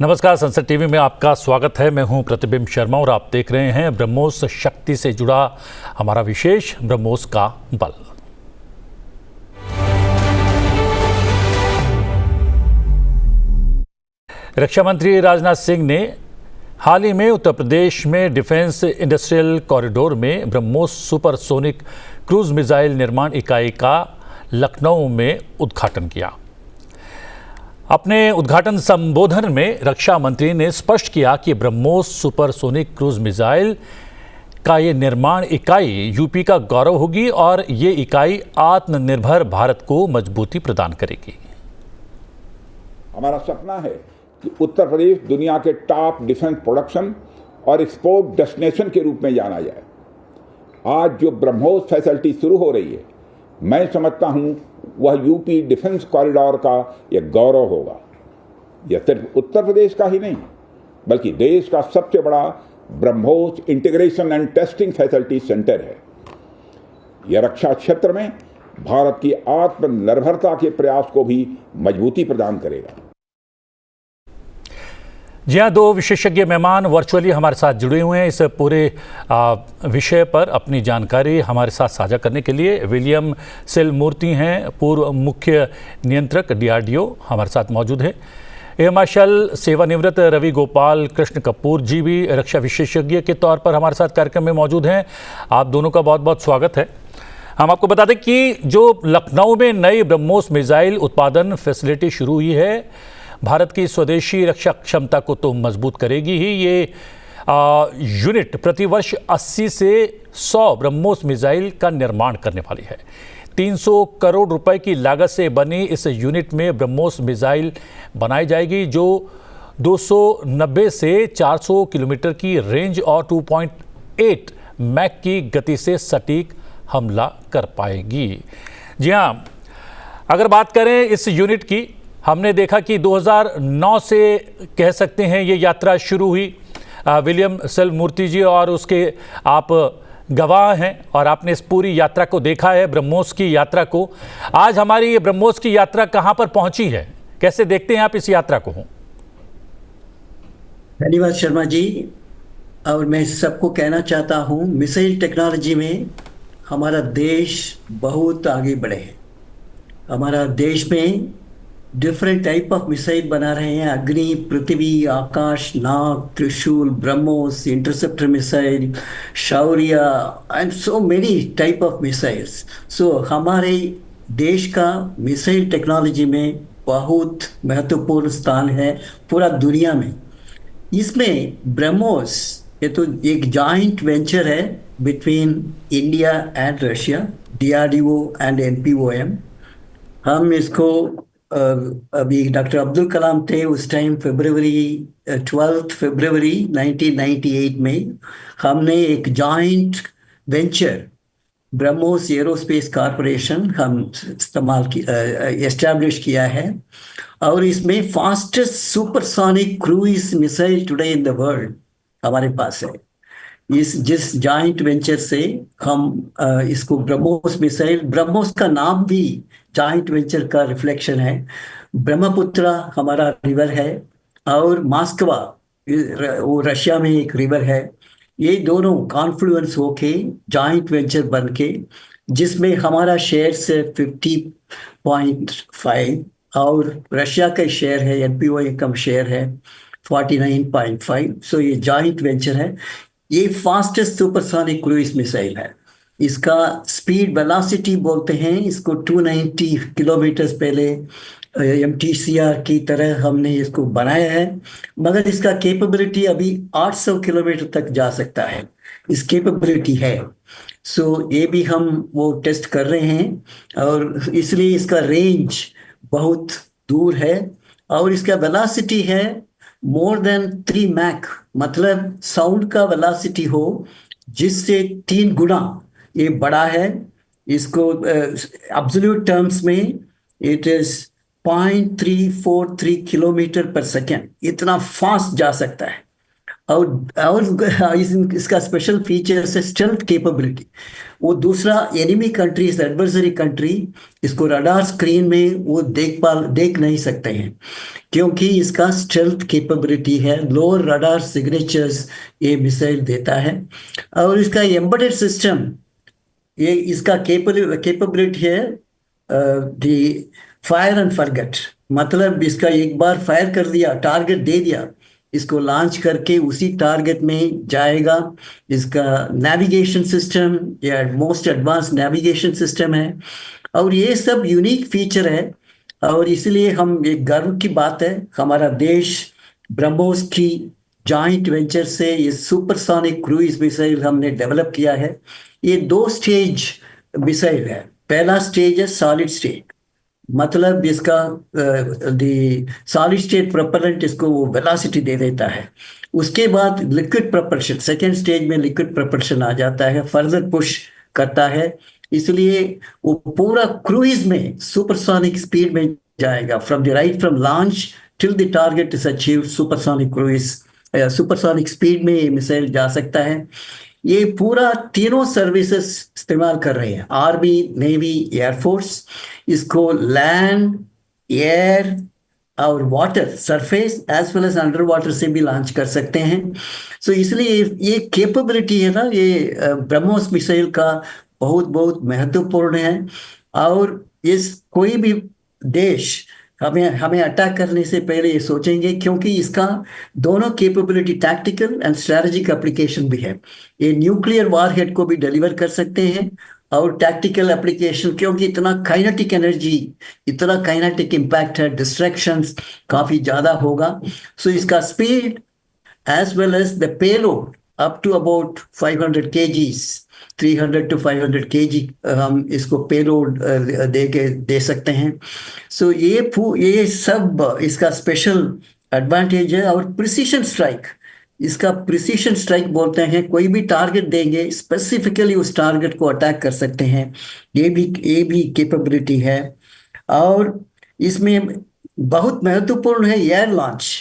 नमस्कार, संसद टीवी में आपका स्वागत है। मैं हूं प्रतिबिंब शर्मा और आप देख रहे हैं ब्रह्मोस शक्ति से जुड़ा हमारा विशेष ब्रह्मोस का बल। रक्षा मंत्री राजनाथ सिंह ने हाल ही में उत्तर प्रदेश में डिफेंस इंडस्ट्रियल कॉरिडोर में ब्रह्मोस सुपरसोनिक क्रूज मिसाइल निर्माण इकाई का लखनऊ में उद्घाटन किया। अपने उद्घाटन संबोधन में रक्षा मंत्री ने स्पष्ट किया कि ब्रह्मोस सुपरसोनिक क्रूज मिसाइल का ये निर्माण इकाई यूपी का गौरव होगी और ये इकाई आत्मनिर्भर भारत को मजबूती प्रदान करेगी। हमारा सपना है कि उत्तर प्रदेश दुनिया के टॉप डिफेंस प्रोडक्शन और एक्सपोर्ट डेस्टिनेशन के रूप में जाना जाए। आज जो ब्रह्मोस फैसिलिटी शुरू हो रही है, मैं समझता हूं वह यूपी डिफेंस कॉरिडोर का यह गौरव होगा। यह सिर्फ उत्तर प्रदेश का ही नहीं बल्कि देश का सबसे बड़ा BrahMos integration and testing facility centre है। यह रक्षा क्षेत्र में भारत की आत्मनिर्भरता के प्रयास को भी मजबूती प्रदान करेगा। जी हाँ, दो विशेषज्ञ मेहमान वर्चुअली हमारे साथ जुड़े हुए हैं। इस पूरे विषय पर अपनी जानकारी हमारे साथ साझा करने के लिए विलियम सेलमूर्ति हैं, पूर्व मुख्य नियंत्रक DRDO, हमारे साथ मौजूद हैं। एयर मार्शल सेवानिवृत्त रवि गोपाल कृष्ण कपूर जी भी रक्षा विशेषज्ञ के तौर पर हमारे साथ कार्यक्रम में मौजूद हैं। आप दोनों का बहुत बहुत स्वागत है। हम आपको बता दें कि जो लखनऊ में नई ब्रह्मोस मिसाइल उत्पादन फैसिलिटी शुरू हुई है, भारत की स्वदेशी रक्षा क्षमता को तो मजबूत करेगी ही। ये यूनिट प्रतिवर्ष 80 से 100 ब्रह्मोस मिसाइल का निर्माण करने वाली है। 300 करोड़ रुपए की लागत से बनी इस यूनिट में ब्रह्मोस मिसाइल बनाई जाएगी जो 290 से 400 किलोमीटर की रेंज और 2.8 मैक की गति से सटीक हमला कर पाएगी। जी हाँ, अगर बात करें इस यूनिट की, हमने देखा कि 2009 से कह सकते हैं ये यात्रा शुरू हुई। विलियम सेलमूर्ति जी और उसके आप गवाह हैं और आपने इस पूरी यात्रा को देखा है, ब्रह्मोस की यात्रा को। आज हमारी ये ब्रह्मोस की यात्रा कहां पर पहुंची है, कैसे देखते हैं आप इस यात्रा को? धन्यवाद शर्मा जी। और मैं सबको कहना चाहता हूं, मिसाइल टेक्नोलॉजी में हमारा देश बहुत आगे बढ़े है। हमारा देश में डिफरेंट टाइप ऑफ मिसाइल बना रहे हैं। अग्नि, पृथ्वी, Akash, Nag, Trishul, BrahMos, interceptor missile, Shaurya and so many type of missiles. So हमारे देश का मिसाइल टेक्नोलॉजी में बहुत महत्वपूर्ण स्थान है पूरा दुनिया में। इसमें ब्रह्मोस ये तो एक जॉइंट वेंचर है between India and Russia, DRDO and NPOM। हम इसको अभी डॉक्टर अब्दुल कलाम थे उस टाइम, 12 फरवरी 1998 में हमने एक joint venture BrahMos Aerospace Corporation हम एस्टैब्लिश किया है। और इसमें fastest supersonic cruise missile today in the world हमारे पास है। जिस जॉइंट वेंचर से हम इसको ब्रह्मोस मिसाइल, ब्रह्मोस का नाम भी जॉइंट वेंचर का रिफ्लेक्शन है। ब्रह्मपुत्रा हमारा रिवर है और मॉस्कवा वो रशिया में एक रिवर है। ये दोनों कॉन्फ्लुएंस होके जॉइंट वेंचर बन के, जिसमें हमारा शेयर से 50.5 और रशिया का शेयर है, NPOM का शेयर है 49.5। सो ये जॉइंट वेंचर है। ये फास्टेस्ट सुपरसोनिक क्रूइज मिसाइल है। इसका स्पीड वेलोसिटी बोलते हैं इसको 290 किलोमीटर पहले MTCR की तरह हमने इसको बनाया है, मगर इसका कैपेबिलिटी अभी 800 किलोमीटर तक जा सकता है। इस कैपेबिलिटी है। सो ये भी हम वो टेस्ट कर रहे हैं और इसलिए इसका रेंज बहुत दूर है और इसका वेलोसिटी है मोर देन 3 मैक, मतलब साउंड का वेलोसिटी हो जिससे 3 गुना ये बड़ा है। इसको एब्सोल्यूट टर्म्स में इट इज 0.343 किलोमीटर पर सेकेंड, इतना फास्ट जा सकता है। और इसका स्पेशल फीचर है स्टेल्थ कैपेबिलिटी। वो दूसरा एनिमी कंट्रीज, एडवर्सरी कंट्री इसको रडार स्क्रीन में वो देख नहीं सकते हैं, क्योंकि इसका स्टेल्थ कैपेबिलिटी है। लोअर रडार सिग्नेचर्स ये मिसाइल देता है। और इसका एम्बेडेड सिस्टम, ये इसका कैपेबिलिटी है दी फायर एंड फॉरगेट। मतलब इसका एक बार फायर कर दिया, टारगेट दे दिया, इसको लॉन्च करके उसी टारगेट में जाएगा। इसका नेविगेशन सिस्टम या मोस्ट एडवांस नेविगेशन सिस्टम है, और ये सब यूनिक फीचर है। और इसलिए हम एक गर्व की बात है, हमारा देश ब्रह्मोस की जॉइंट वेंचर से ये सुपरसोनिक क्रूइज मिसाइल हमने डेवलप किया है। ये 2 स्टेज मिसाइल है। पहला स्टेज है सॉलिड स्टेट, मतलब इसका सॉलिड स्टेट प्रोपेलेंट इसको वो वेलोसिटी दे देता है। उसके बाद लिक्विड प्रोपल्शन, सेकेंड स्टेज में लिक्विड प्रोपल्शन आ जाता है, फर्दर पुश करता है। इसलिए वो पूरा क्रूइज में सुपरसोनिक स्पीड में जाएगा, from launch till the target is achieved. Supersonic cruise, supersonic speed में ये मिसाइल जा सकता है। ये पूरा तीनों सर्विसेज इस्तेमाल कर रहे हैं, आर्मी, नेवी, एयरफोर्स। इसको लैंड, एयर और water, surface as well as under water से भी लॉन्च कर सकते हैं। सो इसलिए ये कैपेबिलिटी है ना, ये ब्रह्मोस मिसाइल का बहुत बहुत महत्वपूर्ण है। और इस कोई भी देश हमें अटैक करने से पहले ये सोचेंगे, क्योंकि इसका दोनों capability tactical and strategic application भी है। ये न्यूक्लियर वारहेड को भी डिलीवर कर सकते हैं, और टैक्टिकल एप्लीकेशन, क्योंकि इतना काइनेटिक एनर्जी, इतना काइनेटिक इम्पैक्ट है, डिस्ट्रैक्शंस काफ़ी ज़्यादा होगा। सो इसका speed as well as the payload up to about 500 kgs, 300 to 500 kg हम इसको पेलोड दे सकते हैं। सो ये सब इसका स्पेशल एडवांटेज है। और प्रिसीशन स्ट्राइक, इसका प्रिसीशन स्ट्राइक बोलते हैं, कोई भी टारगेट देंगे स्पेसिफिकली उस टारगेट को अटैक कर सकते हैं। ये भी कैपेबिलिटी है। और इसमें बहुत महत्वपूर्ण है एयर लॉन्च,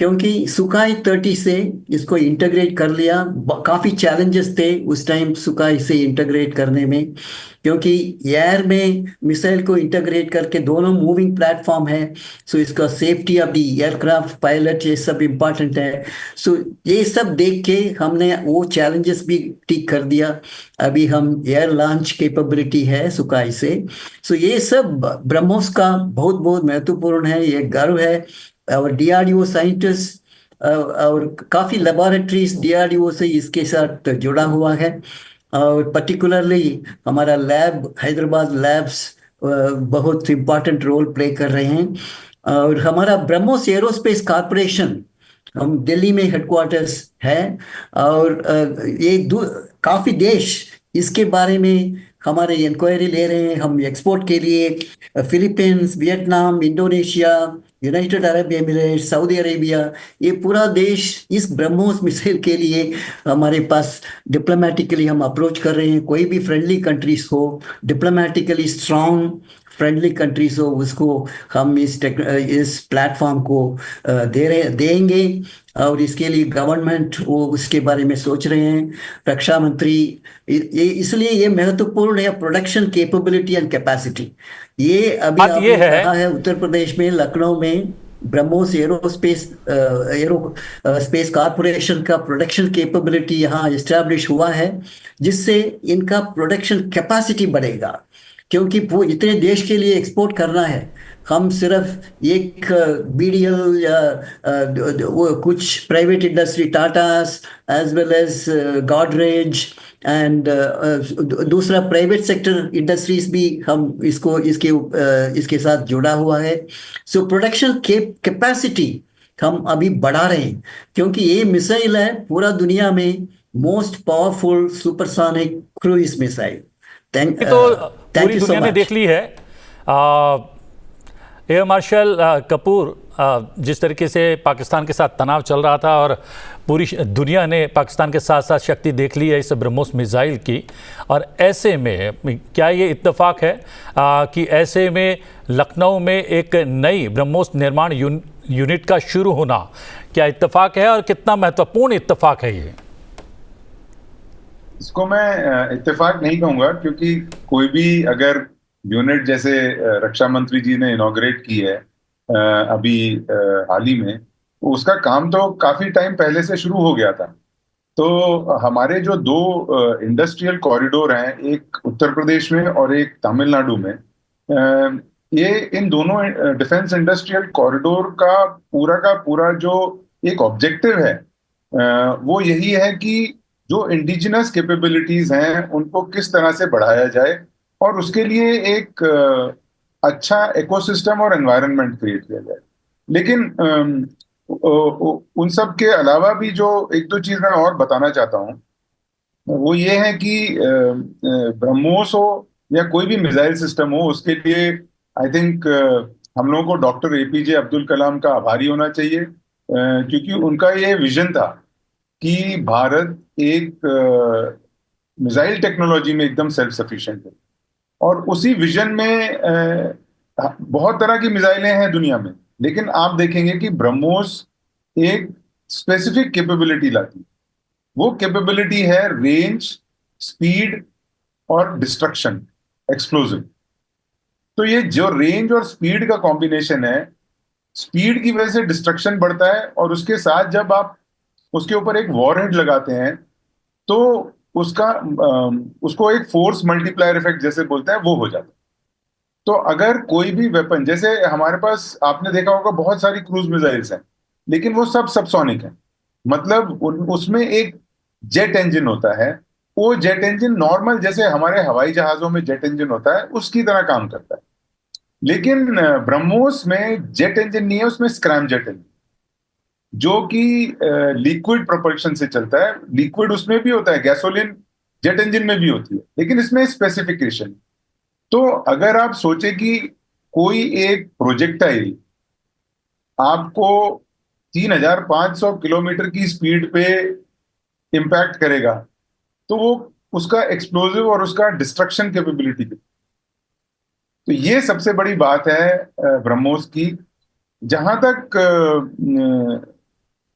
क्योंकि सुखाई 30 से इसको इंटीग्रेट कर लिया। काफ़ी चैलेंजेस थे उस टाइम सुखाई से इंटीग्रेट करने में, क्योंकि एयर में मिसाइल को इंटीग्रेट करके दोनों मूविंग प्लेटफॉर्म है। सो इसका safety of the aircraft pilot, ये सब इम्पॉर्टेंट है। सो ये सब देख के हमने वो चैलेंजेस भी ठीक कर दिया। अभी हम एयर लॉन्च कैपेबिलिटी है सुखाई से। सो ये सब ब्रह्मोस का बहुत बहुत महत्वपूर्ण है, ये गर्व है। और DRDO साइंटिस्ट और काफ़ी लेबोरेटरीज DRDO से इसके साथ जुड़ा हुआ है। और पर्टिकुलरली हमारा लैब, हैदराबाद लैब्स बहुत इम्पॉर्टेंट रोल प्ले कर रहे हैं। और हमारा ब्रह्मोस एरोस्पेस कॉर्पोरेशन, हम दिल्ली में हेडक्वार्टर्स है। और ये काफ़ी देश इसके बारे में हमारे इंक्वायरी ले रहे हैं। हम एक्सपोर्ट के लिए Philippines, Vietnam, Indonesia, United Arab Emirates, Saudi Arabia, ये पूरा देश इस ब्रह्मोस मिसाइल के लिए हमारे पास डिप्लोमेटिकली हम अप्रोच कर रहे हैं। कोई भी फ्रेंडली कंट्रीज हो, डिप्लोमेटिकली स्ट्रॉन्ग फ्रेंडली कंट्रीज हो, उसको हम इस प्लेटफॉर्म को देंगे। और इसके लिए गवर्नमेंट वो उसके बारे में सोच रहे हैं, रक्षा मंत्री। इसलिए ये महत्वपूर्ण है, प्रोडक्शन कैपेबिलिटी एंड कैपेसिटी। ये अभी आपने कहा है उत्तर प्रदेश में लखनऊ में ब्रह्मोस स्पेस कॉर्पोरेशन का प्रोडक्शन कैपेबिलिटी यहाँ एस्टैब्लिश हुआ है, जिससे इनका प्रोडक्शन कैपेसिटी बढ़ेगा। क्योंकि वो इतने देश के लिए एक्सपोर्ट करना है, हम सिर्फ एक BDL या वो कुछ private industry, Tatas as well as Godrej and दूसरा प्राइवेट सेक्टर इंडस्ट्रीज भी हम इसके साथ जुड़ा हुआ है। सो प्रोडक्शन कैपेसिटी हम अभी बढ़ा रहे हैं, क्योंकि ये मिसाइल है पूरा दुनिया में most powerful supersonic cruise missile. पूरी दुनिया ने देख ली है। एयर मार्शल कपूर, जिस तरीके से पाकिस्तान के साथ तनाव चल रहा था और पूरी दुनिया ने पाकिस्तान के साथ साथ शक्ति देख ली है इस ब्रह्मोस मिसाइल की, और ऐसे में क्या ये इत्तेफाक है कि ऐसे में लखनऊ में एक नई ब्रह्मोस निर्माण यूनिट का शुरू होना क्या इत्तेफाक है और कितना महत्वपूर्ण इत्तेफाक है ये? इसको मैं इत्तेफाक नहीं कहूंगा, क्योंकि कोई भी अगर यूनिट जैसे रक्षा मंत्री जी ने इनॉग्रेट की है अभी हाल ही में, उसका काम तो काफी टाइम पहले से शुरू हो गया था। तो हमारे जो दो इंडस्ट्रियल कॉरिडोर हैं, एक उत्तर प्रदेश में और एक तमिलनाडु में, ये इन दोनों डिफेंस इंडस्ट्रियल कॉरिडोर का पूरा जो एक ऑब्जेक्टिव है वो यही है कि जो इंडिजिनस कैपेबिलिटीज हैं उनको किस तरह से बढ़ाया जाए और उसके लिए एक अच्छा इकोसिस्टम और एनवायरनमेंट क्रिएट किया जाए। लेकिन उन सब के अलावा भी जो एक दो चीज मैं और बताना चाहता हूँ वो ये है कि ब्रह्मोस हो या कोई भी मिसाइल सिस्टम हो, उसके लिए आई थिंक हम लोगों को डॉक्टर एपीजे अब्दुल कलाम का आभारी होना चाहिए, क्योंकि उनका ये विजन था कि भारत एक मिसाइल टेक्नोलॉजी में एकदम सेल्फ सफिशिएंट है। और उसी विजन में बहुत तरह की मिसाइलें हैं दुनिया में, लेकिन आप देखेंगे कि ब्रह्मोस एक स्पेसिफिक कैपेबिलिटी लाती है। वो कैपेबिलिटी है रेंज, स्पीड और डिस्ट्रक्शन, एक्सप्लोजिव। तो ये जो रेंज और स्पीड का कॉम्बिनेशन है, स्पीड की वजह से डिस्ट्रक्शन बढ़ता है और उसके साथ जब आप उसके ऊपर एक वॉरहेड लगाते हैं तो उसको एक फोर्स मल्टीप्लायर इफेक्ट जैसे बोलते हैं वो हो जाता है। तो अगर कोई भी वेपन, जैसे हमारे पास आपने देखा होगा बहुत सारी क्रूज मिसाइल्स हैं, लेकिन वो सब सबसोनिक हैं। मतलब उसमें एक जेट इंजन होता है। वो जेट इंजन नॉर्मल जैसे हमारे हवाई जहाजों में जेट इंजन होता है उसकी तरह काम करता है। लेकिन ब्रह्मोस में जेट इंजन नहीं है, उसमें स्क्रैम जेट इंजन, जो कि लिक्विड प्रोपल्शन से चलता है। लिक्विड उसमें भी होता है, गैसोलीन जेट इंजन में भी होती है, लेकिन इसमें स्पेसिफिकेशन। तो अगर आप सोचे कि कोई एक प्रोजेक्टाइल आपको 3500 किलोमीटर की स्पीड पे इंपैक्ट करेगा, तो वो उसका एक्सप्लोजिव और उसका डिस्ट्रक्शन कैपेबिलिटी। तो ये सबसे बड़ी बात है ब्रह्मोस की। जहां तक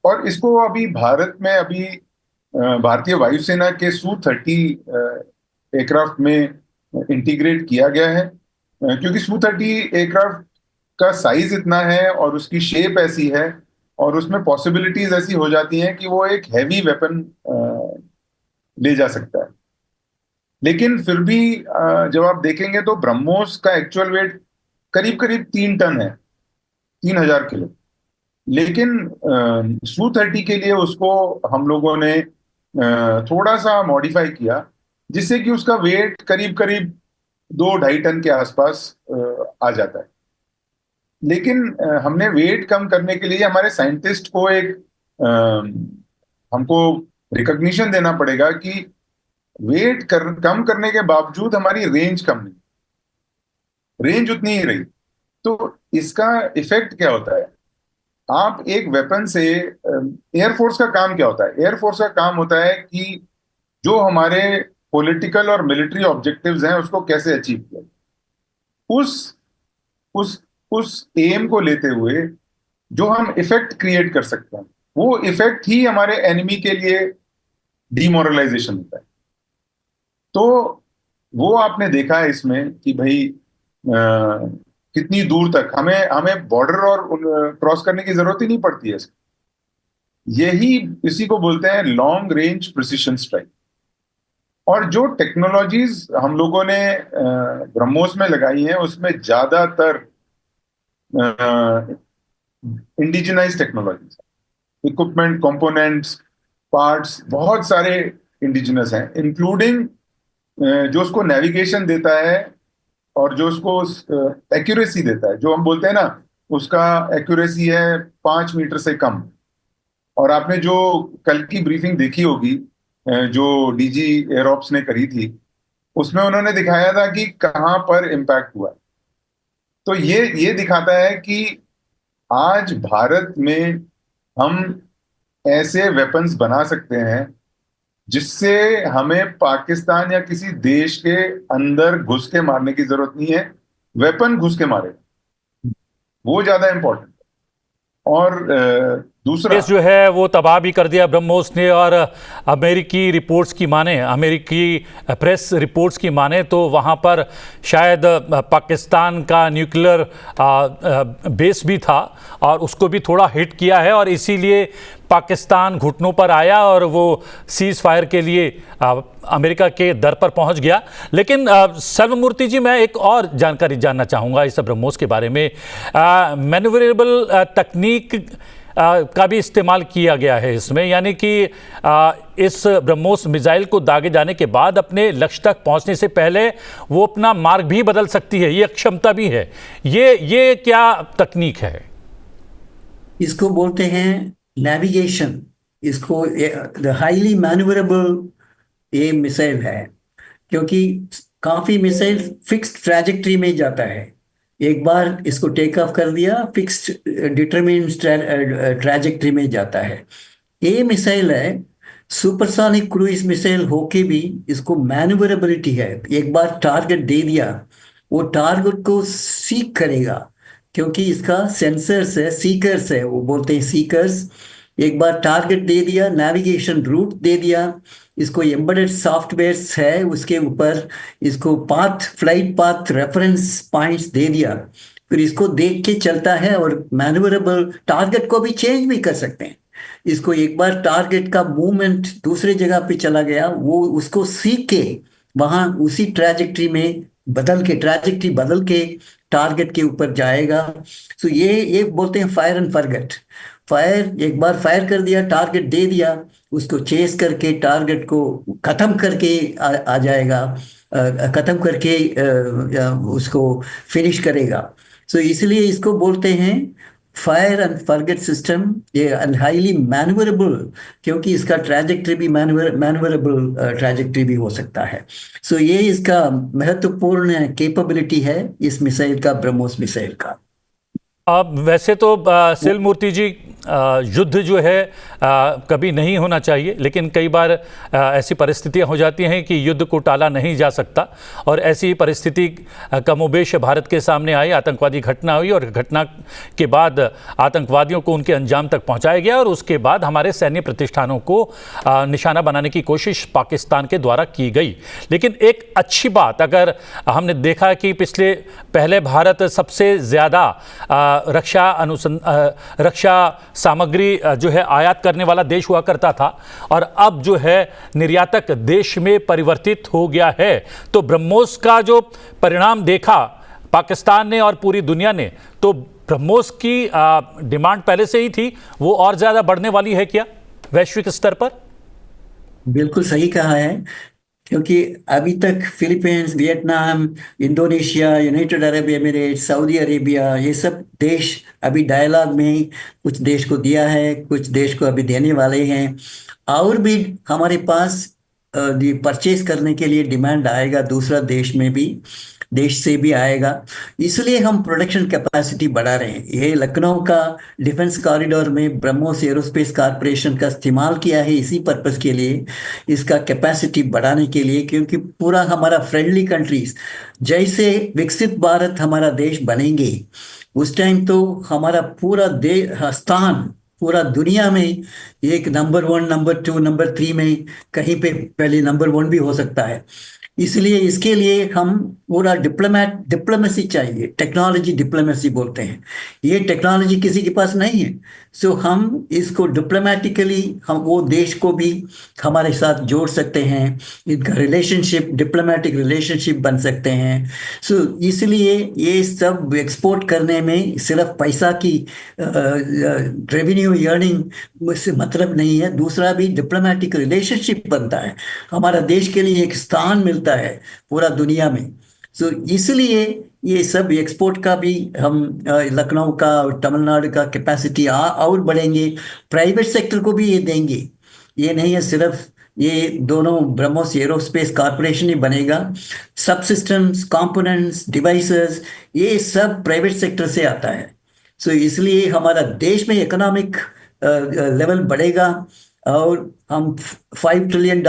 और इसको अभी भारत में अभी भारतीय वायुसेना के Su-30 एयरक्राफ्ट में इंटीग्रेट किया गया है, क्योंकि Su-30 एयरक्राफ्ट का साइज इतना है और उसकी शेप ऐसी है और उसमें पॉसिबिलिटीज ऐसी हो जाती हैं कि वो एक हैवी वेपन ले जा सकता है। लेकिन फिर भी जब आप देखेंगे तो ब्रह्मोस का एक्चुअल वेट करीब करीब 3 टन है, 3000 किलो। लेकिन Su-30 के लिए उसको हम लोगों ने थोड़ा सा मॉडिफाई किया, जिससे कि उसका वेट करीब करीब 2-2.5 टन के आसपास आ जाता है। लेकिन हमने वेट कम करने के लिए हमारे साइंटिस्ट को हमको रिकॉग्निशन देना पड़ेगा कि वेट कम करने के बावजूद हमारी रेंज कम नहीं, रेंज उतनी ही रही। तो इसका इफेक्ट क्या होता है? आप एक वेपन से एयरफोर्स का काम क्या होता है? एयरफोर्स का काम होता है कि जो हमारे पॉलिटिकल और मिलिट्री ऑब्जेक्टिव्स हैं उसको कैसे अचीव किया, उस उस उस एम को लेते हुए जो हम इफेक्ट क्रिएट कर सकते हैं, वो इफेक्ट ही हमारे एनिमी के लिए डीमोरलाइजेशन होता है। तो वो आपने देखा है इसमें कि भाई कितनी दूर तक हमें बॉर्डर और क्रॉस करने की जरूरत ही नहीं पड़ती है। इसी को बोलते हैं लॉन्ग रेंज प्रिसिशन स्ट्राइक। और जो टेक्नोलॉजीज हम लोगों ने ब्रह्मोस में लगाई हैं उसमें ज्यादातर indigenise technologies, equipment, components, parts बहुत सारे इंडिजिनस हैं, इंक्लूडिंग जो उसको नेविगेशन देता है और जो उसको एक्यूरेसी देता है, जो हम बोलते हैं ना उसका एक्यूरेसी है 5 मीटर से कम। और आपने जो कल की ब्रीफिंग देखी होगी जो डीजी एयरऑप्स ने करी थी, उसमें उन्होंने दिखाया था कि कहां पर इम्पैक्ट हुआ। तो ये दिखाता है कि आज भारत में हम ऐसे वेपन्स बना सकते हैं जिससे हमें पाकिस्तान या किसी देश के अंदर घुस के मारने की जरूरत नहीं है, वेपन घुस के मारे, वो ज्यादा इंपॉर्टेंट है। और दूसरा देश जो है वो तबाह भी कर दिया ब्रह्मोस ने। और अमेरिकी रिपोर्ट्स की माने, अमेरिकी प्रेस रिपोर्ट्स की माने तो वहाँ पर शायद पाकिस्तान का न्यूक्लियर बेस भी था और उसको भी थोड़ा हिट किया है, और इसीलिए पाकिस्तान घुटनों पर आया और वो सीज फायर के लिए अमेरिका के दर पर पहुंच गया। लेकिन सर्वमूर्ति जी, मैं एक और जानकारी जानना चाहूँगा इस ब्रह्मोस के बारे में। मैन्यूवरेबल तकनीक का भी इस्तेमाल किया गया है इसमें, यानी कि इस ब्रह्मोस मिसाइल को दागे जाने के बाद अपने लक्ष्य तक पहुंचने से पहले वो अपना मार्ग भी बदल सकती है, ये क्षमता भी है। ये क्या तकनीक है? इसको बोलते हैं नेविगेशन। इसको हाईली मैन्यूवरेबल ये मिसाइल है, क्योंकि काफी मिसाइल फिक्स्ड ट्रैजेक्टरी में जाता है। एक बार इसको टेक ऑफ कर दिया, फिक्स्ड डिटरमिन्ड ट्रैजेक्टरी में जाता है। ये मिसाइल है सुपरसोनिक क्रूइज मिसाइल होके भी इसको मैन्यूवरेबिलिटी है। एक बार टारगेट दे दिया, वो टारगेट को सीक करेगा, क्योंकि इसका सेंसर्स है, सीकर्स है, वो बोलते हैं सीकर्स। एक बार टारगेट दे दिया, नेविगेशन रूट दे दिया, इसको एम्बेडेड सॉफ्टवेयर्स है उसके ऊपर, इसको फ्लाइट पाथ रेफरेंस पॉइंट्स दे दिया, फिर इसको देख के चलता है और मैन्यूवरेबल टारगेट को भी चेंज भी कर सकते हैं। इसको एक बार टारगेट का मूवमेंट दूसरे जगह पे चला गया, वो उसको सीख के वहां उसी ट्रैजेक्टरी में ट्रैजेक्टरी बदल के टारगेट के ऊपर जाएगा। सो ये बोलते हैं फायर एंड फॉरगेट। एक बार फायर कर दिया, टारगेट दे दिया, उसको चेस करके टारगेट को खत्म करके आ जाएगा, खत्म करके उसको फिनिश करेगा। सो इसलिए इसको बोलते हैं फायर एंड फॉरगेट सिस्टम, ये हाईली मैन्यूवरेबल, क्योंकि इसका ट्रैजेक्टरी भी मैन्यूवरेबल ट्रैजेक्टरी भी हो सकता है। सो ये इसका महत्वपूर्ण कैपेबिलिटी है इस मिसाइल का, ब्रह्मोस मिसाइल का। अब वैसे तो सिल मूर्ति जी, युद्ध जो है कभी नहीं होना चाहिए, लेकिन कई बार ऐसी परिस्थितियां हो जाती हैं कि युद्ध को टाला नहीं जा सकता, और ऐसी परिस्थिति कमोबेश भारत के सामने आई। आतंकवादी घटना हुई और घटना के बाद आतंकवादियों को उनके अंजाम तक पहुंचाया गया, और उसके बाद हमारे सैन्य प्रतिष्ठानों को निशाना बनाने की कोशिश पाकिस्तान के द्वारा की गई। लेकिन एक अच्छी बात, अगर हमने देखा कि पहले भारत सबसे ज़्यादा रक्षा सामग्री जो है आयात करने वाला देश हुआ करता था, और अब जो है निर्यातक देश में परिवर्तित हो गया है। तो ब्रह्मोस का जो परिणाम देखा पाकिस्तान ने और पूरी दुनिया ने, तो ब्रह्मोस की डिमांड पहले से ही थी, वो और ज्यादा बढ़ने वाली है क्या वैश्विक स्तर पर? बिल्कुल सही कहा है, क्योंकि अभी तक Philippines, Vietnam, Indonesia, United Arab emirate, Saudi Arabia, ये सब देश अभी डायलॉग में कुछ देश को दिया है, कुछ देश को अभी देने वाले हैं, और भी हमारे पास परचेज करने के लिए डिमांड आएगा, दूसरा देश से भी आएगा। इसलिए हम प्रोडक्शन कैपेसिटी बढ़ा रहे हैं। ये लखनऊ का डिफेंस कॉरिडोर में ब्रह्मोस एरोस्पेस कॉर्पोरेशन का इस्तेमाल किया है इसी पर्पस के लिए, इसका कैपेसिटी बढ़ाने के लिए, क्योंकि पूरा हमारा फ्रेंडली कंट्रीज, जैसे विकसित भारत हमारा देश बनेंगे उस टाइम तो हमारा पूरा स्थान पूरा दुनिया में एक नंबर 1, नंबर 2, नंबर 3 में कहीं पे पहले नंबर 1 भी हो सकता है। इसलिए इसके लिए हम पूरा डिप्लोमेसी चाहिए, टेक्नोलॉजी डिप्लोमेसी बोलते हैं। ये टेक्नोलॉजी किसी के पास नहीं है, सो हम इसको डिप्लोमेटिकली हम वो देश को भी हमारे साथ जोड़ सकते हैं, इनका डिप्लोमेटिक रिलेशनशिप बन सकते हैं। सो इसलिए ये सब एक्सपोर्ट करने में सिर्फ पैसा की रेवेन्यू अर्निंग से मतलब नहीं है, दूसरा भी डिप्लोमेटिक रिलेशनशिप बनता है, हमारा देश के लिए एक स्थान मिलता है पूरा दुनिया में। सो इसलिए ये सब एक्सपोर्ट का भी हम लखनऊ का और तमिलनाडु का कैपेसिटी और बढ़ेंगे, प्राइवेट सेक्टर को भी ये देंगे। ये नहीं है सिर्फ ये दोनों ब्रह्मोस एरोस्पेस कॉर्पोरेशन ही बनेगा, सब सिस्टम्स, कंपोनेंट्स, डिवाइसेस, ये सब प्राइवेट सेक्टर से आता है। सो इसलिए हमारा देश में इकोनॉमिक लेवल बढ़ेगा, और हम $5 ट्रिलियन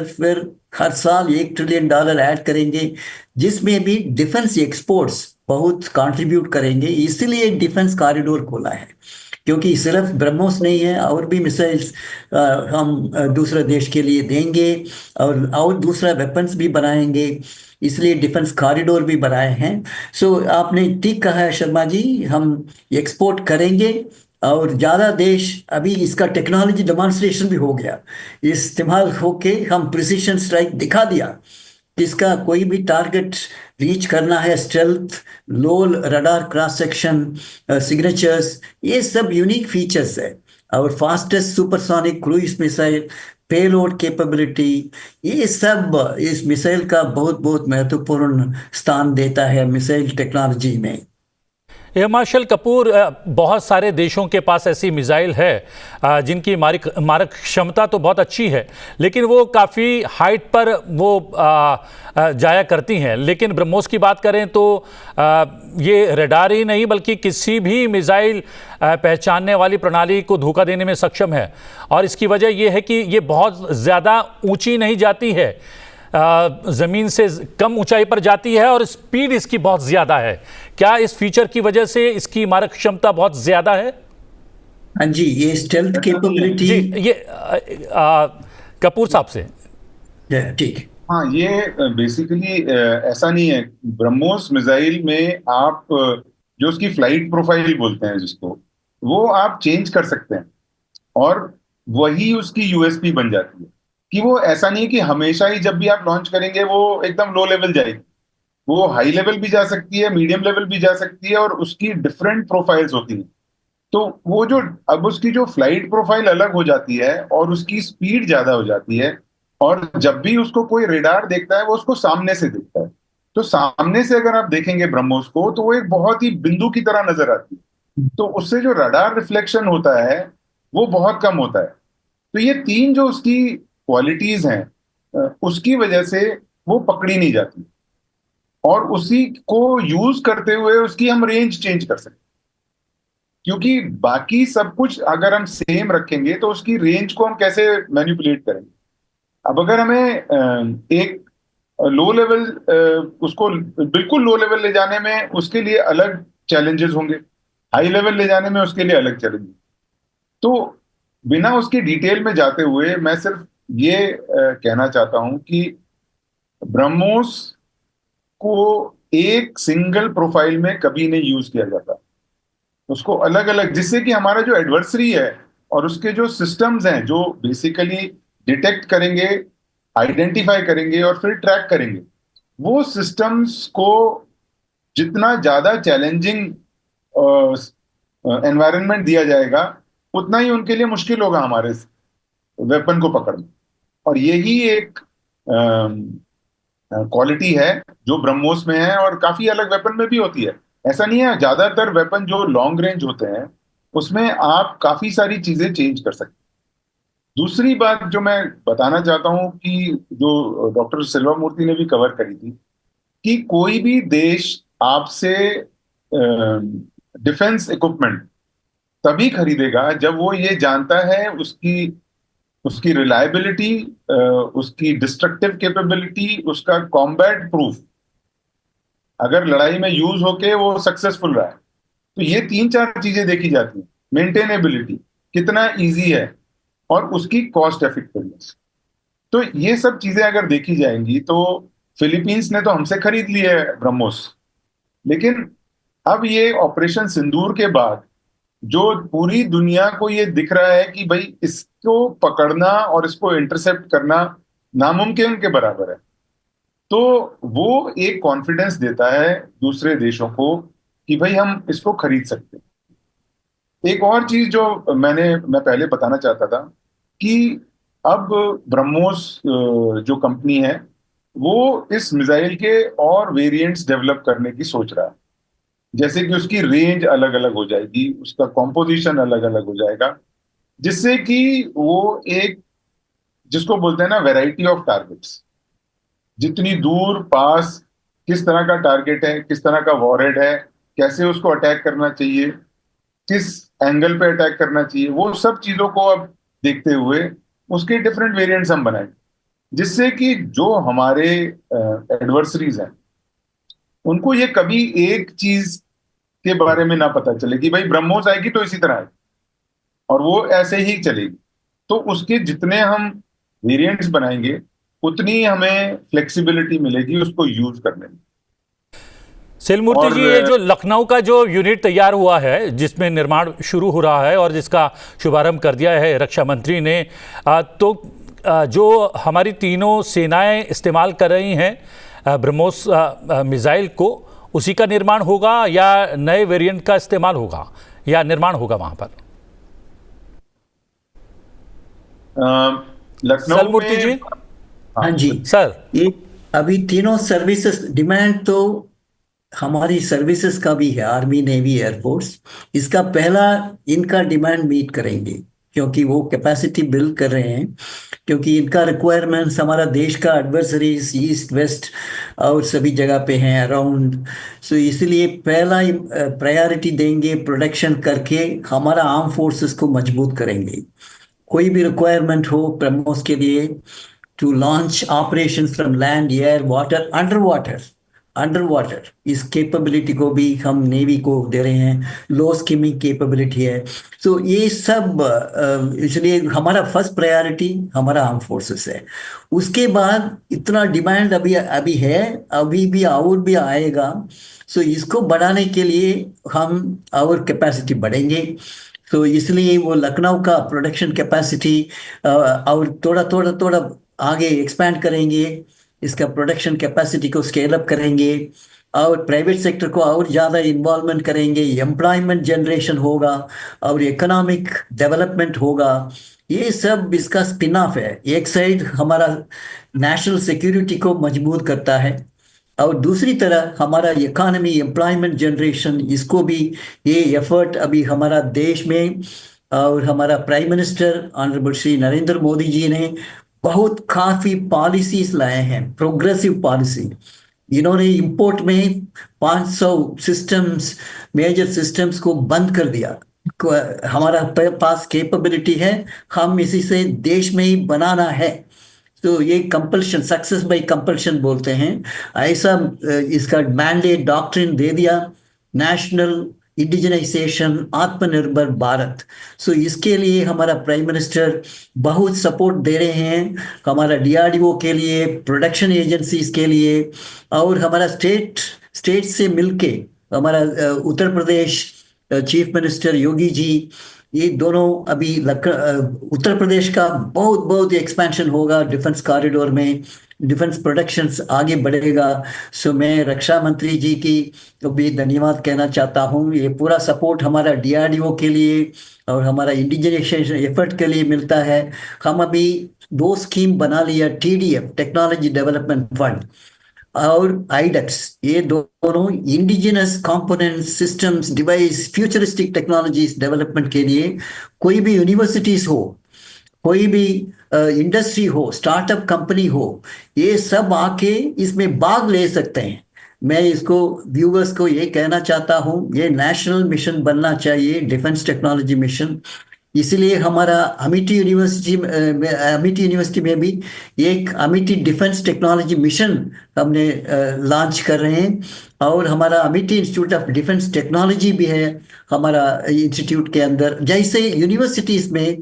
फिर हर साल $1 ट्रिलियन ऐड करेंगे, जिसमें भी डिफेंस एक्सपोर्ट्स बहुत कंट्रीब्यूट करेंगे। इसलिए डिफेंस कॉरिडोर खोला है। क्योंकि सिर्फ ब्रह्मोस नहीं है, और भी मिसाइल्स हम दूसरे देश के लिए देंगे, और दूसरा वेपन्स भी बनाएंगे, इसलिए डिफेंस कॉरिडोर भी बनाए हैं। सो आपने ठीक कहा है शर्मा जी, हम एक्सपोर्ट करेंगे, और ज़्यादा देश, अभी इसका टेक्नोलॉजी डेमोन्स्ट्रेशन भी हो गया, इस्तेमाल होके हम प्रिसीशन स्ट्राइक दिखा दिया कि इसका कोई भी टारगेट रीच करना है, stealth, low radar cross section, signatures, ये सब यूनिक फीचर्स है। और fastest supersonic cruise missile, payload capability, ये सब इस मिसाइल का बहुत बहुत महत्वपूर्ण स्थान देता है मिसाइल टेक्नोलॉजी में। एयर मार्शल कपूर, बहुत सारे देशों के पास ऐसी मिसाइल है जिनकी मारक क्षमता तो बहुत अच्छी है, लेकिन वो काफ़ी हाइट पर वो जाया करती हैं। लेकिन ब्रह्मोस की बात करें तो ये रडार ही नहीं बल्कि किसी भी मिसाइल पहचानने वाली प्रणाली को धोखा देने में सक्षम है। और इसकी वजह ये है कि ये बहुत ज़्यादा ऊंची नहीं जाती है, ज़मीन से कम ऊंचाई पर जाती है, और स्पीड इसकी बहुत ज़्यादा है। क्या इस फीचर की वजह से इसकी मारक क्षमता बहुत ज़्यादा है? हाँ जी, ये स्टेल्थ कैपेबिलिटी। जी, ये कपूर साहब से। ठीक। हाँ, ये बेसिकली ऐसा नहीं है। ब्रह्मोस मिसाइल में आप जो उसकी फ्लाइट प्रोफाइल बोलते हैं जिसको, वो आप चेंज कर सकते हैं, और वही उसकी यूएसपी बन जाती है कि वो ऐसा नहीं है कि हमेशा ही जब भी आप लॉन्च करेंगे वो एकदम लो लेवल जाएगी। वो हाई लेवल भी जा सकती है, मीडियम लेवल भी जा सकती है, और उसकी डिफरेंट प्रोफाइल्स होती हैं। तो वो जो अब उसकी जो फ्लाइट प्रोफाइल अलग हो जाती है और उसकी स्पीड ज्यादा हो जाती है, और जब भी उसको कोई रेडार देखता है वो उसको सामने से देखता है। तो सामने से अगर आप देखेंगे ब्रह्मोस को तो वो एक बहुत ही बिंदु की तरह नजर आती है, तो उससे जो रडार रिफ्लेक्शन होता है वो बहुत कम होता है। तो ये तीन जो उसकी क्वालिटीज हैं, उसकी वजह से वो पकड़ी नहीं जाती, और उसी को यूज करते हुए उसकी हम रेंज चेंज कर सकते हैं। क्योंकि बाकी सब कुछ अगर हम सेम रखेंगे तो उसकी रेंज को हम कैसे मैनिपुलेट करेंगे। अब अगर हमें एक लो लेवल, उसको बिल्कुल लो लेवल ले जाने में उसके लिए अलग चैलेंजेस होंगे, हाई लेवल ले जाने में उसके लिए अलग चैलेंजेस। तो बिना उसकी डिटेल में जाते हुए मैं सिर्फ ये कहना चाहता हूं कि ब्रह्मोस को एक सिंगल प्रोफाइल में कभी नहीं यूज किया जाता, उसको अलग अलग, जिससे कि हमारा जो एडवर्सरी है और उसके जो सिस्टम्स हैं जो बेसिकली डिटेक्ट करेंगे, आइडेंटिफाई करेंगे और फिर ट्रैक करेंगे, वो सिस्टम्स को जितना ज्यादा चैलेंजिंग एनवायरनमेंट दिया जाएगा उतना ही उनके लिए मुश्किल होगा हमारे वेपन को पकड़ना। और यही एक क्वालिटी है जो ब्रह्मोस में है और काफी अलग वेपन में भी होती है। ऐसा नहीं है, ज्यादातर वेपन जो लॉन्ग रेंज होते हैं उसमें आप काफी सारी चीजें चेंज कर सकते हैं। दूसरी बात जो मैं बताना चाहता हूं कि जो डॉक्टर सिल्वा मूर्ति ने भी कवर करी थी, कि कोई भी देश आपसे डिफेंस इक्विपमेंट तभी खरीदेगा जब वो ये जानता है उसकी उसकी रिलायबिलिटी, उसकी डिस्ट्रक्टिव कैपेबिलिटी, उसका कॉम्बैट प्रूफ, अगर लड़ाई में यूज होके वो सक्सेसफुल रहा है। तो ये तीन चार चीजें देखी जाती हैं। मेंटेनेबिलिटी, कितना इजी है, और उसकी कॉस्ट इफेक्टिवनेस। तो ये सब चीजें अगर देखी जाएंगी तो फिलीपींस ने तो हमसे खरीद ली है ब्रह्मोस, लेकिन अब ये ऑपरेशन सिंदूर के बाद जो पूरी दुनिया को ये दिख रहा है कि भाई इसको पकड़ना और इसको इंटरसेप्ट करना नामुमकिन के बराबर है, तो वो एक कॉन्फिडेंस देता है दूसरे देशों को कि भाई हम इसको खरीद सकते हैं। एक और चीज जो मैं पहले बताना चाहता था कि अब ब्रह्मोस जो कंपनी है वो इस मिसाइल के और वेरिएंट्स डेवलप करने की सोच रहा है, जैसे कि उसकी रेंज अलग अलग हो जाएगी, उसका कॉम्पोजिशन अलग अलग हो जाएगा, जिससे कि वो एक, जिसको बोलते हैं ना, वैरायटी ऑफ टारगेट्स, जितनी दूर पास किस तरह का टारगेट है, किस तरह का वॉरहेड है, कैसे उसको अटैक करना चाहिए, किस एंगल पे अटैक करना चाहिए, वो सब चीजों को अब देखते हुए उसके डिफरेंट वेरिएंट्स हम बनाएंगे, जिससे कि जो हमारे एडवर्सरीज हैं उनको ये कभी एक चीज के बारे में ना पता चले कि भाई ब्रह्मोस आएगी तो इसी तरह है। और वो ऐसे ही चलेगी। तो उसके जितने हम वेरिएंट्स बनाएंगे उतनी हमें फ्लेक्सिबिलिटी मिलेगी उसको यूज करने में। सिलमूर्ति जी, ये जो लखनऊ का जो यूनिट तैयार हुआ है जिसमें निर्माण शुरू हो रहा है और जिसका शुभारंभ कर दिया है रक्षा मंत्री ने, तो जो हमारी तीनों सेनाएं इस्तेमाल कर रही हैं ब्रह्मोस मिसाइल को, उसी का निर्माण होगा या नए वेरिएंट का इस्तेमाल होगा या निर्माण होगा वहां पर? लखनऊ में जी। हाँ जी सर, ये अभी तीनों सर्विसेज डिमांड तो हमारी सर्विसेज का भी है, आर्मी नेवी एयरफोर्स। इसका पहला इनका डिमांड मीट करेंगे क्योंकि वो कैपेसिटी बिल्ड कर रहे हैं, क्योंकि इनका रिक्वायरमेंट्स हमारा देश का एडवर्सरीज ईस्ट वेस्ट और सभी जगह पे हैं अराउंड। सो इसलिए पहला प्रायोरिटी देंगे प्रोडक्शन करके, हमारा आर्म फोर्सेस को मजबूत करेंगे। कोई भी रिक्वायरमेंट हो ब्रह्मोस के लिए to launch operation from land air water under water, इस कैपेबिलिटी को भी हम नेवी को दे रहे हैं। लो स्किमिंग कैपेबिलिटी है। सो ये सब इसलिए हमारा फर्स्ट प्रायोरिटी हमारा आर्म फोर्सेस है। उसके बाद इतना डिमांड अभी है, अभी भी और भी आएगा। सो इसको बढ़ाने के लिए हम और कैपेसिटी बढ़ेंगे। तो इसलिए वो लखनऊ का प्रोडक्शन कैपेसिटी और थोड़ा आगे एक्सपैंड करेंगे, इसका प्रोडक्शन कैपेसिटी को स्केल अप करेंगे और प्राइवेट सेक्टर को और ज़्यादा इन्वॉल्वमेंट करेंगे। एम्प्लॉयमेंट जनरेशन होगा और इकोनॉमिक डेवलपमेंट होगा। ये सब इसका स्पिन ऑफ है। एक साइड हमारा नेशनल सिक्योरिटी को मजबूत करता है और दूसरी तरह हमारा इकोनॉमी एम्प्लॉयमेंट जनरेशन, इसको भी ये एफर्ट अभी हमारा देश में और हमारा prime minister honourable Shri Narendra Modi ji ने बहुत काफ़ी पॉलिसीज लाए हैं, प्रोग्रेसिव पॉलिसी। इन्होंने इंपोर्ट में 500 सिस्टम्स, मेजर सिस्टम्स को बंद कर दिया। हमारा पास कैपेबिलिटी है, हम इसी से देश में ही बनाना है। तो ये कंपल्शन, सक्सेस बाय कंपल्शन बोलते हैं, ऐसा इसका मैंडेट डॉक्ट्रिन दे दिया, नेशनल इंडिजिनाइजेशन आत्मनिर्भर भारत। सो इसके लिए हमारा प्राइम मिनिस्टर बहुत सपोर्ट दे रहे हैं, हमारा डीआरडीओ के लिए, प्रोडक्शन एजेंसीज के लिए और हमारा स्टेट से मिलके हमारा उत्तर प्रदेश चीफ मिनिस्टर योगी जी, ये दोनों अभी उत्तर प्रदेश का बहुत एक्सपेंशन होगा डिफेंस कॉरिडोर में, डिफेंस प्रोडक्शंस आगे बढ़ेगा। सो मैं रक्षा मंत्री जी की भी धन्यवाद कहना चाहता हूँ। ये पूरा सपोर्ट हमारा डीआरडीओ के लिए और हमारा इंडिजिनाइजेशन एफर्ट के लिए मिलता है। हम अभी 2 स्कीम बना लिया, TDF टेक्नोलॉजी डेवलपमेंट फंड और आइडक्स, ये दोनों indigenous component systems device futuristic technologies development के लिए। कोई भी यूनिवर्सिटीज हो, कोई भी इंडस्ट्री हो, स्टार्टअप कंपनी हो, ये सब आके इसमें भाग ले सकते हैं। मैं इसको व्यूअर्स को ये कहना चाहता हूँ, ये नेशनल मिशन बनना चाहिए, डिफेंस टेक्नोलॉजी मिशन। इसलिए हमारा अमेठी यूनिवर्सिटी में भी एक अमेठी डिफेंस टेक्नोलॉजी मिशन हमने लॉन्च कर रहे हैं और हमारा Amethi institute of defence technology भी है हमारा इंस्टीट्यूट के अंदर। जैसे यूनिवर्सिटीज़ में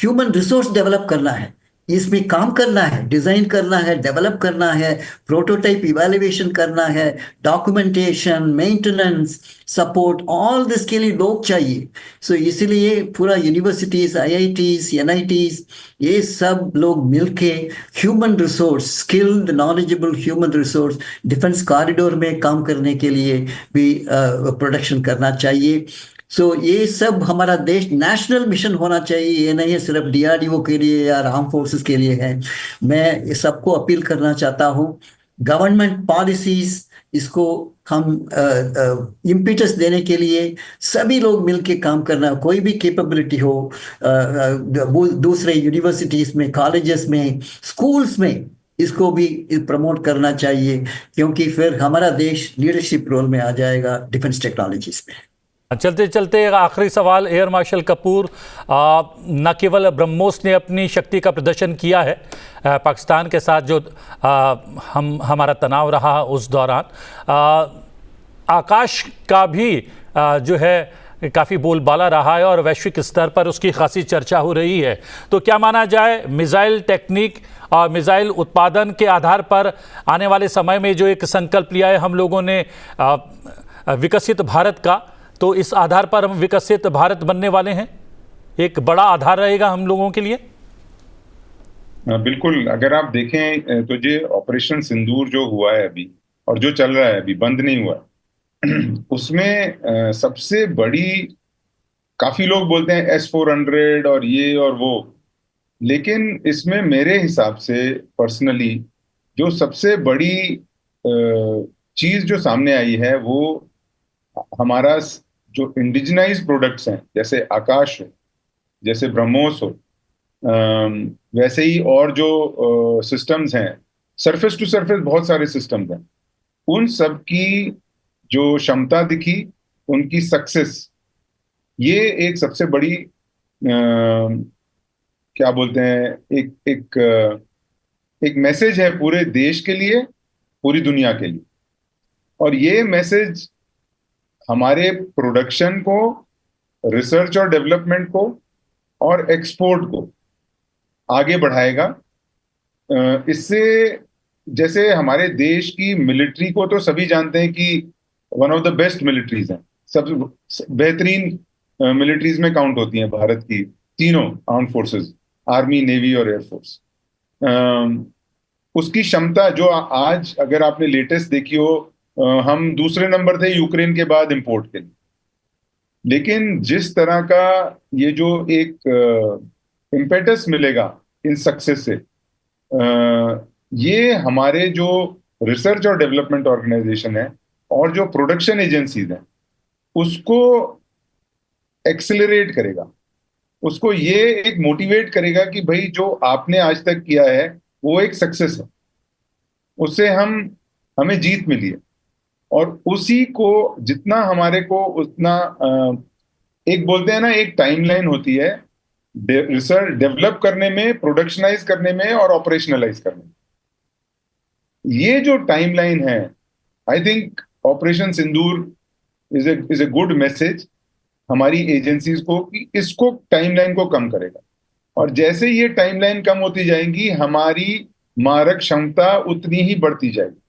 ह्यूमन रिसोर्स डेवलप करना है, इसमें काम करना है, डिज़ाइन करना है, डेवलप करना है, प्रोटोटाइप इवैल्यूएशन करना है, documentation, maintenance, support, all this के लिए लोग चाहिए। सो इसलिए पूरा यूनिवर्सिटीज़, IITs, NITs, ये सब लोग मिलके human resource, skilled knowledgeable human resource defence corridor में काम करने के लिए भी प्रोडक्शन करना चाहिए। सो ये सब हमारा देश नेशनल मिशन होना चाहिए, ये नहीं है सिर्फ DRDO के लिए या आर्म फोर्सेस के लिए है। मैं सबको अपील करना चाहता हूँ, गवर्नमेंट पॉलिसीज, इसको हम इम्पिटस देने के लिए सभी लोग मिलके काम करना। कोई भी कैपेबिलिटी हो, दूसरे यूनिवर्सिटीज़ में, कॉलेजेस में, स्कूल्स में, इसको भी प्रमोट करना चाहिए, क्योंकि फिर हमारा देश लीडरशिप रोल में आ जाएगा डिफेंस टेक्नोलॉजीज में। चलते चलते एक आखिरी सवाल, एयर मार्शल कपूर, न केवल ब्रह्मोस ने अपनी शक्ति का प्रदर्शन किया है, पाकिस्तान के साथ जो हमारा तनाव रहा उस दौरान, आकाश का भी जो है काफ़ी बोलबाला रहा है और वैश्विक स्तर पर उसकी खासी चर्चा हो रही है। तो क्या माना जाए, मिसाइल टेक्निक और मिसाइल उत्पादन के आधार पर आने वाले समय में जो एक संकल्प लिया है हम लोगों ने विकसित भारत का, तो इस आधार पर हम विकसित भारत बनने वाले हैं? एक बड़ा आधार रहेगा हम लोगों के लिए। बिल्कुल, अगर आप देखें तो ये ऑपरेशन सिंदूर जो हुआ है अभी और जो चल रहा है अभी, बंद नहीं हुआ उसमें सबसे बड़ी, काफी लोग बोलते हैं S-400 और ये और वो, लेकिन इसमें मेरे हिसाब से पर्सनली जो सबसे बड़ी चीज जो सामने आई है वो हमारा जो इंडिजिनाइज प्रोडक्ट्स हैं, जैसे आकाश हो, जैसे ब्रह्मोस हो, वैसे ही और जो सिस्टम्स हैं, सरफेस टू सरफेस बहुत सारे सिस्टम्स हैं, उन सब की जो क्षमता दिखी, उनकी सक्सेस, ये एक सबसे बड़ी क्या बोलते हैं, एक मैसेज है पूरे देश के लिए, पूरी दुनिया के लिए। और ये मैसेज हमारे प्रोडक्शन को, रिसर्च और डेवलपमेंट को और एक्सपोर्ट को आगे बढ़ाएगा। इससे, जैसे हमारे देश की मिलिट्री को तो सभी जानते हैं कि one of the best militaries हैं, सब बेहतरीन मिलिट्रीज में काउंट होती हैं भारत की तीनों आर्म फोर्सेस, आर्मी, नेवी और एयरफोर्स। उसकी क्षमता जो आज अगर आपने लेटेस्ट देखी हो, हम दूसरे नंबर थे यूक्रेन के बाद इंपोर्ट के लिए, लेकिन जिस तरह का ये जो एक इम्पेटस मिलेगा इन सक्सेस से, ये हमारे जो रिसर्च और डेवलपमेंट ऑर्गेनाइजेशन है और जो प्रोडक्शन एजेंसीज हैं उसको एक्सेलरेट करेगा, उसको ये एक मोटिवेट करेगा कि भाई जो आपने आज तक किया है वो एक सक्सेस है, उससे हमें जीत मिली है। और उसी को जितना हमारे को उतना एक बोलते हैं ना, एक टाइमलाइन होती है रिसर्च डेवलप करने में, प्रोडक्शनाइज करने में और ऑपरेशनलाइज करने में। ये जो टाइमलाइन है, I think operation Sindoor is a good message हमारी एजेंसीज को कि इसको टाइमलाइन को कम करेगा। और जैसे ये टाइमलाइन कम होती जाएगी, हमारी मारक क्षमता उतनी ही बढ़ती जाएगी।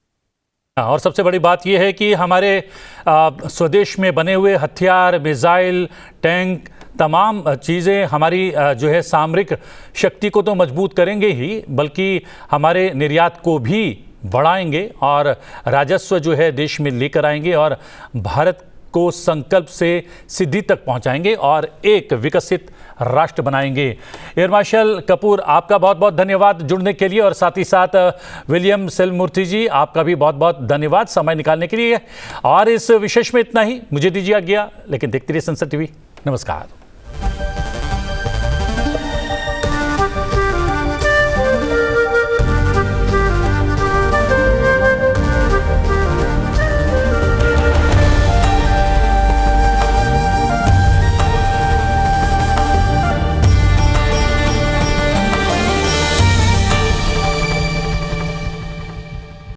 और सबसे बड़ी बात यह है कि हमारे स्वदेश में बने हुए हथियार, मिसाइल, टैंक, तमाम चीज़ें हमारी जो है सामरिक शक्ति को तो मजबूत करेंगे ही, बल्कि हमारे निर्यात को भी बढ़ाएंगे और राजस्व जो है देश में लेकर आएंगे और भारत को संकल्प से सिद्धि तक पहुंचाएंगे और एक विकसित राष्ट्र बनाएंगे। एयर मार्शल कपूर, आपका बहुत बहुत धन्यवाद जुड़ने के लिए, और साथ ही साथ विलियम सेलमूर्ति जी, आपका भी बहुत बहुत धन्यवाद समय निकालने के लिए। और इस विशेष में इतना ही, मुझे दीजिए आज्ञा, लेकिन देखते रहिए संसद टीवी। नमस्कार।